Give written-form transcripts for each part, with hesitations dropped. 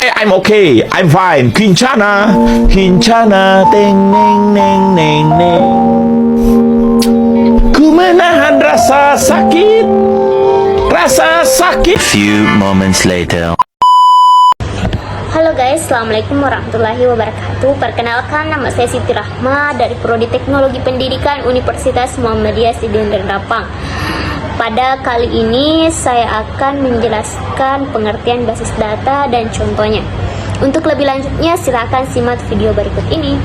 I'm okay, I'm fine. Kincana, kincana, teng neng neng neng neng. Ku menahan rasa sakit, rasa sakit. Few moments later. Halo guys, Assalamualaikum warahmatullahi wabarakatuh. Perkenalkan, nama saya Siti Rahma dari Prodi Teknologi Pendidikan Universitas Muhammadiyah Sidin Derdapang. Pada kali ini saya akan menjelaskan pengertian basis data dan contohnya. Untuk lebih lanjutnya silakan simak video berikut ini.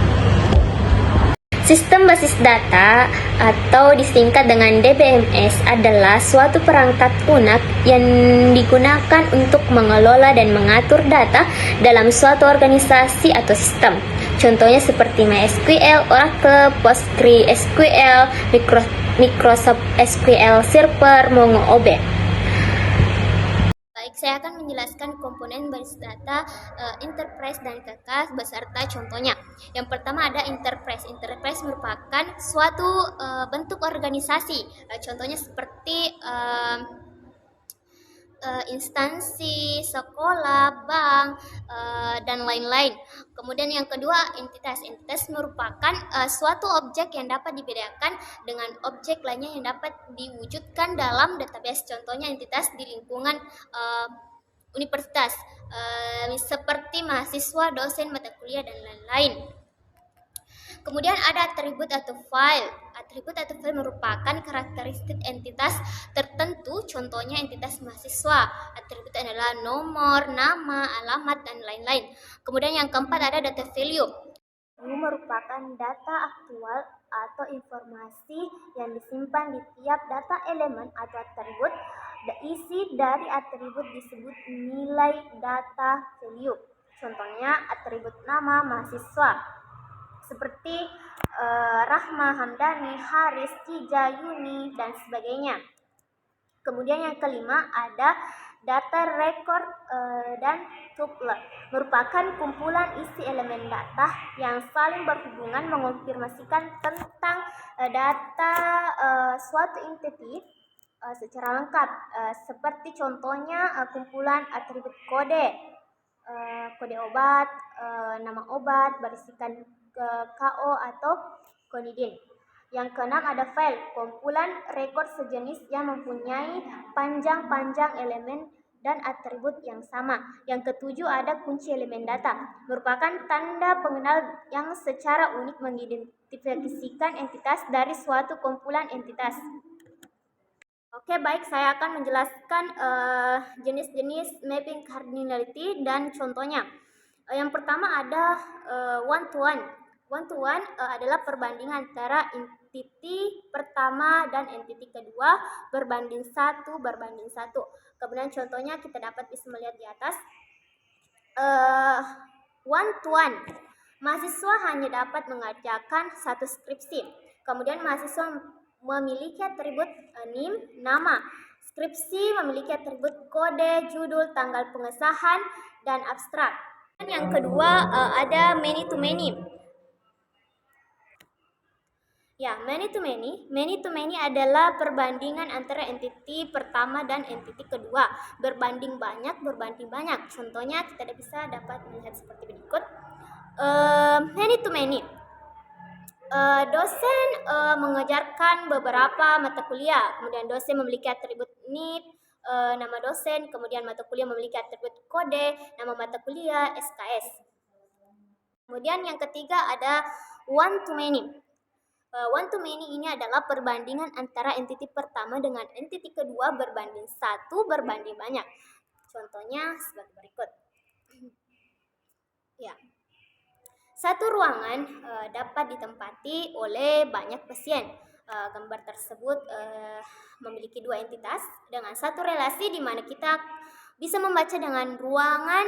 Sistem basis data atau disingkat dengan DBMS adalah suatu perangkat lunak yang digunakan untuk mengelola dan mengatur data dalam suatu organisasi atau sistem. Contohnya seperti MySQL, Oracle, PostgreSQL, Microsoft SQL Server, MongoDB. Baik, saya akan menjelaskan komponen basis data, enterprise dan kekas beserta contohnya. Yang pertama ada enterprise. Enterprise merupakan suatu bentuk organisasi. Contohnya seperti instansi, sekolah, bank, dan lain-lain. Kemudian yang kedua, entitas. Entitas merupakan suatu objek yang dapat dibedakan dengan objek lainnya yang dapat diwujudkan dalam database. Contohnya entitas di lingkungan universitas, seperti mahasiswa, dosen, mata kuliah, dan lain-lain. Kemudian ada atribut atau file. Atribut atau file merupakan karakteristik entitas tertentu, contohnya entitas mahasiswa. Atribut adalah nomor, nama, alamat, dan lain-lain. Kemudian yang keempat ada data value. Ini merupakan data aktual atau informasi yang disimpan di tiap data elemen atau atribut. Isi dari atribut disebut nilai data value. Contohnya atribut nama mahasiswa seperti Rahma, Hamdani, Haris, Tija, Yuni, dan sebagainya. Kemudian yang kelima ada data record dan tuple, merupakan kumpulan isi elemen data yang saling berhubungan mengonfirmasikan tentang data suatu entity secara lengkap, seperti contohnya kumpulan atribut kode, kode obat, nama obat, berisikan KO atau konidin. Yang keenam ada file, kumpulan rekod sejenis yang mempunyai panjang-panjang elemen dan atribut yang sama. Yang ketujuh ada kunci elemen data, merupakan tanda pengenal yang secara unik mengidentifikasikan entitas dari suatu kumpulan entitas. Oke, baik, saya akan menjelaskan jenis-jenis mapping cardinality dan contohnya. Yang pertama ada one-to-one. One-to-one adalah perbandingan antara entity pertama dan entity kedua berbanding 1. Kemudian contohnya kita dapat bisa melihat di atas. One-to-one. Mahasiswa hanya dapat mengerjakan satu skripsi. Kemudian mahasiswa memiliki atribut NIM, nama. Skripsi memiliki atribut kode, judul, tanggal pengesahan, dan abstrak. Dan yang kedua ada many to many. Ya, many to many. Many to many adalah perbandingan antara entity pertama dan entity kedua. Berbanding banyak. Contohnya kita bisa dapat melihat seperti berikut. Many to many. Dosen mengajarkan beberapa mata kuliah. Kemudian dosen memiliki atribut NIP, nama dosen. Kemudian mata kuliah memiliki atribut kode, nama mata kuliah, SKS. Kemudian yang ketiga ada one to many. One to many ini adalah perbandingan antara entity pertama dengan entity kedua berbanding 1 berbanding banyak. Contohnya sebagai berikut. Ya. Satu ruangan dapat ditempati oleh banyak pasien. Gambar tersebut memiliki dua entitas dengan satu relasi di mana kita bisa membaca dengan ruangan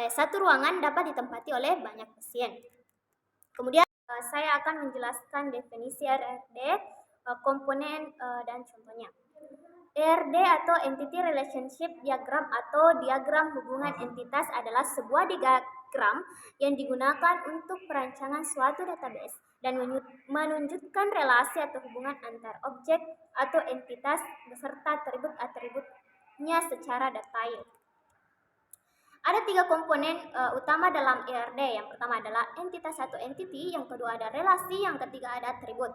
satu ruangan dapat ditempati oleh banyak pasien. Kemudian saya akan menjelaskan definisi ERD, komponen dan contohnya. ERD atau Entity Relationship Diagram atau diagram hubungan entitas adalah sebuah diagram yang digunakan untuk perancangan suatu database dan menunjukkan relasi atau hubungan antar objek atau entitas beserta atribut-atributnya secara detail. Ada Ada 3 komponen utama dalam IRD. Yang pertama adalah entitas atau entity, yang kedua ada relasi, yang ketiga ada atribut.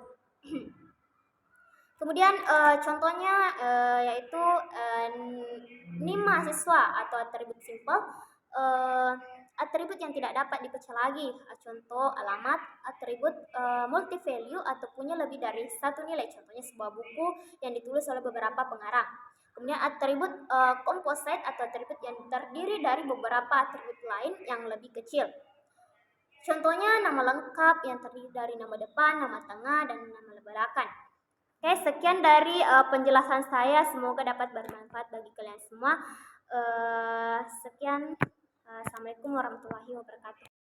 Kemudian contohnya yaitu NIM mahasiswa atau atribut simple, atribut yang tidak dapat dipecah lagi. Contoh alamat, atribut multi value atau punya lebih dari satu nilai. Contohnya sebuah buku yang ditulis oleh beberapa pengarang. Kemudian atribut composite atau atribut yang terdiri dari beberapa atribut lain yang lebih kecil. Contohnya nama lengkap yang terdiri dari nama depan, nama tengah, dan nama belakang. Oke, sekian dari penjelasan saya. Semoga dapat bermanfaat bagi kalian semua. Sekian. Assalamualaikum warahmatullahi wabarakatuh.